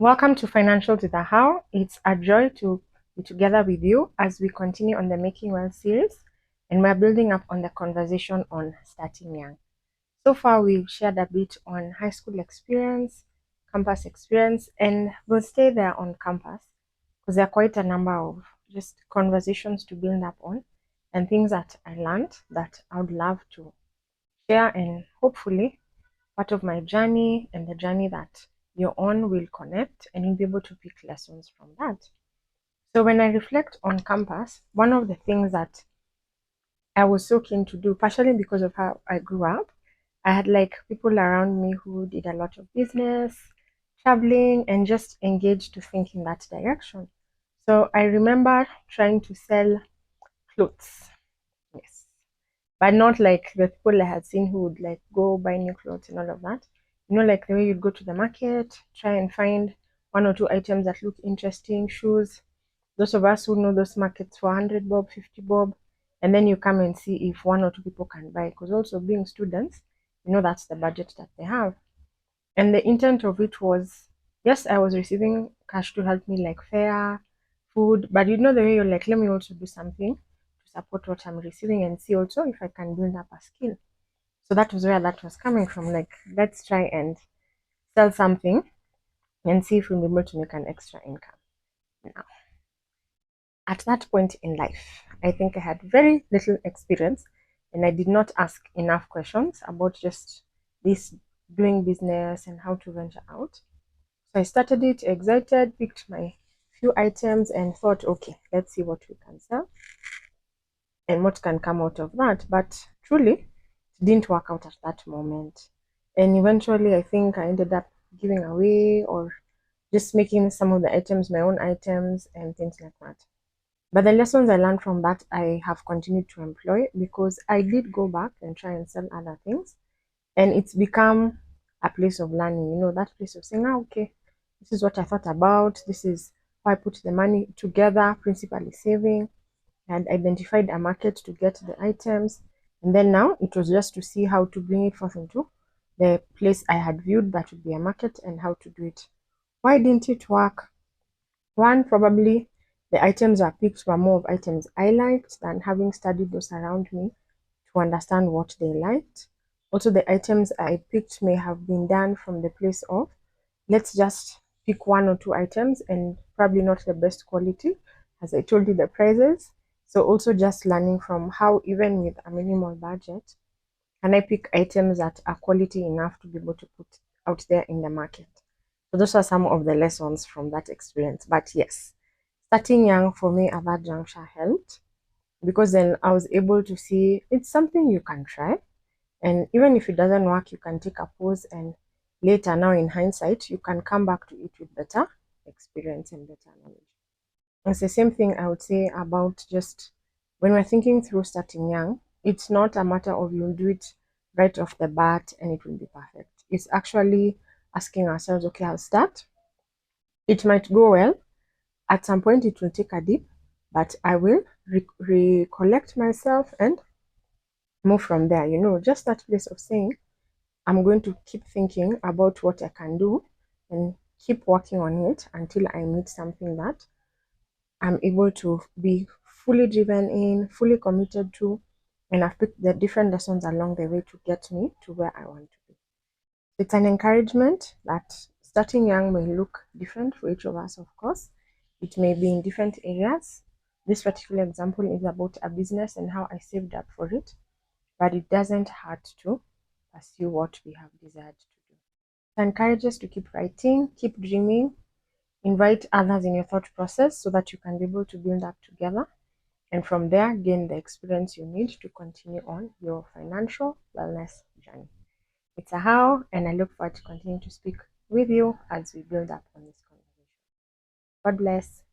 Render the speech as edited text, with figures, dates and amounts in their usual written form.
Welcome to Financials with Ahau. It's a joy to be together with you as we continue on the Making Wealth series, and we're building up on the conversation on starting young. So far, we've shared a bit on high school experience, campus experience, and we'll stay there on campus because there are quite a number of just conversations to build up on and things that I learned that I would love to share, and hopefully part of my journey and the journey that you're on will connect and you'll be able to pick lessons from that. So when I reflect on campus, one of the things that I was so keen to do, partially because of how I grew up, I had like people around me who did a lot of business, traveling, and just engaged to think in that direction. So I remember trying to sell clothes. Yes. But not like the people I had seen who would like go buy new clothes and all of that. Like the way you'd go to the market, try and find one or two items that look interesting, shoes. Those of us who know those markets for 100 bob, 50 bob, and then you come and see if one or two people can buy. Because also being students, that's the budget that they have. And the intent of it was, yes, I was receiving cash to help me like fare, food, but the way you're like, let me also do something to support what I'm receiving and see also if I can build up a skill. So that was where that was coming from. Like, let's try and sell something and see if we'll be able to make an extra income. Now, at that point in life, I think I had very little experience and I did not ask enough questions about just this doing business and how to venture out. So I started it excited, picked my few items and thought, okay, let's see what we can sell and what can come out of that. But truly, it didn't work out at that moment. And eventually, I think I ended up giving away or just making some of the items my own items and things like that. But the lessons I learned from that, I have continued to employ because I did go back and try and sell other things. And it's become a place of learning, that place of saying, okay, this is what I thought about. This is how I put the money together, principally saving. I had identified a market to get the items. And then now it was just to see how to bring it forth into the place I had viewed that would be a market and how to do it. Why didn't it work? One, probably the items I picked were more of items I liked than having studied those around me to understand what they liked. Also, the items I picked may have been done from the place of let's just pick one or two items and probably not the best quality, as I told you the prices. So also just learning from how even with a minimal budget, can I pick items that are quality enough to be able to put out there in the market. So those are some of the lessons from that experience. But yes, starting young for me at that juncture helped because then I was able to see it's something you can try. And even if it doesn't work, you can take a pause and later, now in hindsight, you can come back to it with better experience and better knowledge. It's the same thing I would say about just when we're thinking through starting young, it's not a matter of you'll do it right off the bat and it will be perfect. It's actually asking ourselves, okay, I'll start. It might go well. At some point, it will take a dip, but I will recollect myself and move from there. Just that place of saying, I'm going to keep thinking about what I can do and keep working on it until I meet something that I'm able to be fully driven in, fully committed to, and I've picked the different lessons along the way to get me to where I want to be. It's an encouragement that starting young may look different for each of us, of course. It may be in different areas. This particular example is about a business and how I saved up for it, but it doesn't hurt to pursue what we have desired to do. It encourages to keep writing, keep dreaming, invite others in your thought process so that you can be able to build up together. And from there, gain the experience you need to continue on your financial wellness journey. It's Ahau, and I look forward to continuing to speak with you as we build up on this conversation. God bless.